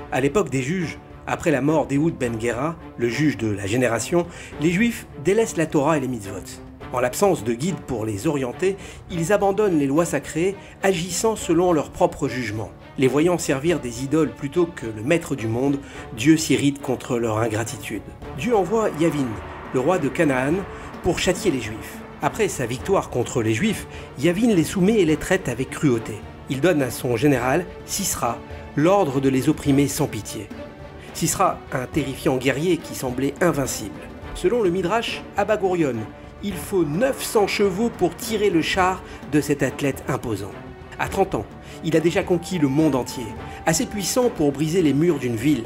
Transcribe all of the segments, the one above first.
À l'époque des juges, après la mort d'Éhoud ben Gera, le juge de la génération, les Juifs délaissent la Torah et les mitzvot. En l'absence de guide pour les orienter, ils abandonnent les lois sacrées, agissant selon leur propre jugement. Les voyant servir des idoles plutôt que le maître du monde, Dieu s'irrite contre leur ingratitude. Dieu envoie Yavin, le roi de Canaan, pour châtier les Juifs. Après sa victoire contre les Juifs, Yavin les soumet et les traite avec cruauté. Il donne à son général, Sisra, l'ordre de les opprimer sans pitié. Sisra, un terrifiant guerrier qui semblait invincible. Selon le Midrash Abagourion, il faut 900 chevaux pour tirer le char de cet athlète imposant. À 30 ans, il a déjà conquis le monde entier, assez puissant pour briser les murs d'une ville.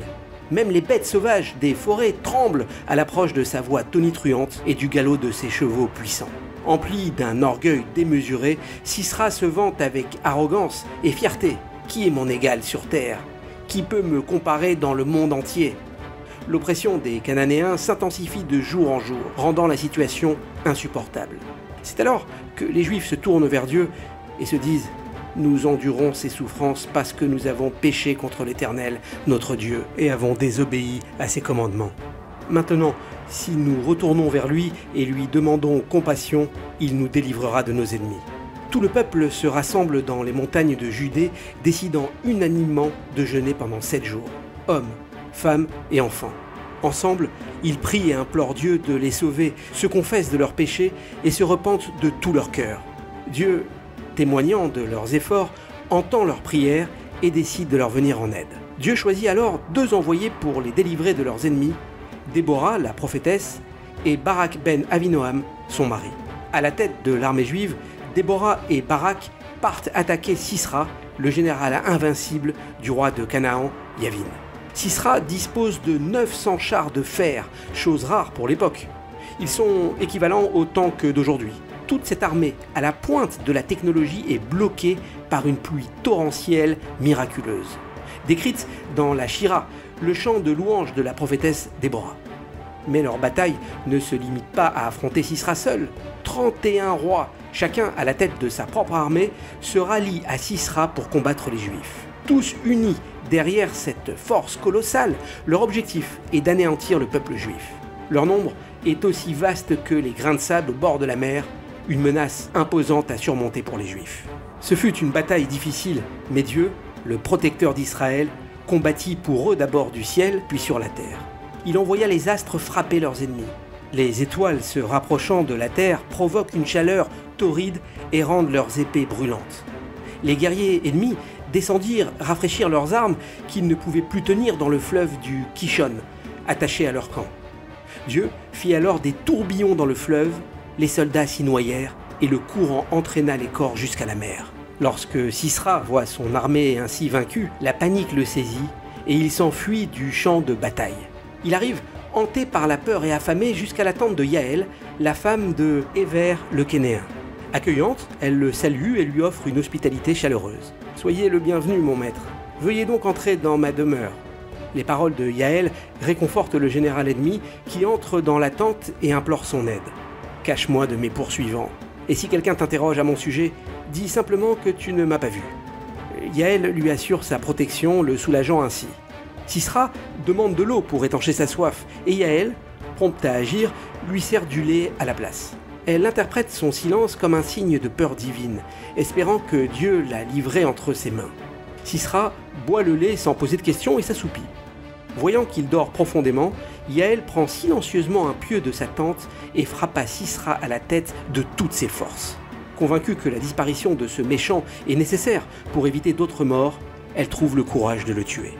Même les bêtes sauvages des forêts tremblent à l'approche de sa voix tonitruante et du galop de ses chevaux puissants. Empli d'un orgueil démesuré, Sisra se vante avec arrogance et fierté. Qui est mon égal sur terre? Qui peut me comparer dans le monde entier? L'oppression des Cananéens s'intensifie de jour en jour, rendant la situation insupportable. C'est alors que les Juifs se tournent vers Dieu et se disent « Nous endurons ces souffrances parce que nous avons péché contre l'Éternel, notre Dieu, et avons désobéi à ses commandements. Maintenant, si nous retournons vers lui et lui demandons compassion, il nous délivrera de nos ennemis. » Tout le peuple se rassemble dans les montagnes de Judée, décidant unanimement de jeûner pendant 7 jours. Hommes, femmes et enfants. Ensemble, ils prient et implorent Dieu de les sauver, se confessent de leurs péchés et se repentent de tout leur cœur. Dieu, témoignant de leurs efforts, entend leurs prières et décide de leur venir en aide. Dieu choisit alors 2 envoyés pour les délivrer de leurs ennemis, Déborah, la prophétesse, et Barak ben Avinoam, son mari. À la tête de l'armée juive, Déborah et Barak partent attaquer Sisra, le général invincible du roi de Canaan, Yavin. Sisra dispose de 900 chars de fer, chose rare pour l'époque. Ils sont équivalents autant que d'aujourd'hui. Toute cette armée, à la pointe de la technologie, est bloquée par une pluie torrentielle miraculeuse. Décrite dans la Shira, le chant de louange de la prophétesse Déborah. Mais leur bataille ne se limite pas à affronter Sisra seul. 31 rois, chacun à la tête de sa propre armée, se rallient à Sisra pour combattre les Juifs. Tous unis derrière cette force colossale, leur objectif est d'anéantir le peuple juif. Leur nombre est aussi vaste que les grains de sable au bord de la mer, une menace imposante à surmonter pour les Juifs. Ce fut une bataille difficile, mais Dieu, le protecteur d'Israël, combattit pour eux d'abord du ciel, puis sur la terre. Il envoya les astres frapper leurs ennemis. Les étoiles se rapprochant de la terre provoquent une chaleur torride et rendent leurs épées brûlantes. Les guerriers ennemis descendirent rafraîchir leurs armes qu'ils ne pouvaient plus tenir dans le fleuve du Kishon, attachés à leur camp. Dieu fit alors des tourbillons dans le fleuve, les soldats s'y noyèrent et le courant entraîna les corps jusqu'à la mer. Lorsque Sisra voit son armée ainsi vaincue, la panique le saisit et il s'enfuit du champ de bataille. Il arrive hanté par la peur et affamé jusqu'à la tente de Yaël, la femme de Héver le Kénéen. Accueillante, elle le salue et lui offre une hospitalité chaleureuse. « Soyez le bienvenu, mon maître. Veuillez donc entrer dans ma demeure. » Les paroles de Yaël réconfortent le général ennemi qui entre dans la tente et implore son aide. « Cache-moi de mes poursuivants. Et si quelqu'un t'interroge à mon sujet, dis simplement que tu ne m'as pas vu. » Yaël lui assure sa protection, le soulageant ainsi. Sisra demande de l'eau pour étancher sa soif et Yaël, prompte à agir, lui sert du lait à la place. Elle interprète son silence comme un signe de peur divine, espérant que Dieu l'a livré entre ses mains. Sisra boit le lait sans poser de questions et s'assoupit. Voyant qu'il dort profondément, Yaël prend silencieusement un pieu de sa tente et frappa Sisra à la tête de toutes ses forces. Convaincue que la disparition de ce méchant est nécessaire pour éviter d'autres morts, elle trouve le courage de le tuer.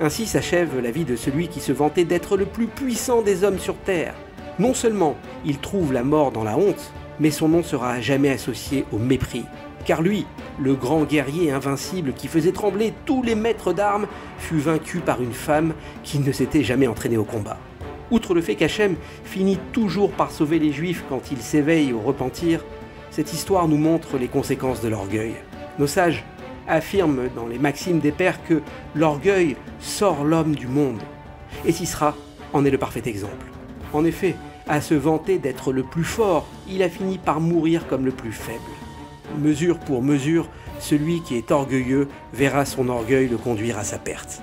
Ainsi s'achève la vie de celui qui se vantait d'être le plus puissant des hommes sur terre. Non seulement il trouve la mort dans la honte, mais son nom sera à jamais associé au mépris. Car lui, le grand guerrier invincible qui faisait trembler tous les maîtres d'armes, fut vaincu par une femme qui ne s'était jamais entraînée au combat. Outre le fait qu'Hachem finit toujours par sauver les Juifs quand ils s'éveillent au repentir, cette histoire nous montre les conséquences de l'orgueil. Nos sages affirment dans les maximes des pères que l'orgueil sort l'homme du monde. Et Sisra en est le parfait exemple. En effet, à se vanter d'être le plus fort, il a fini par mourir comme le plus faible. Mesure pour mesure, celui qui est orgueilleux verra son orgueil le conduire à sa perte.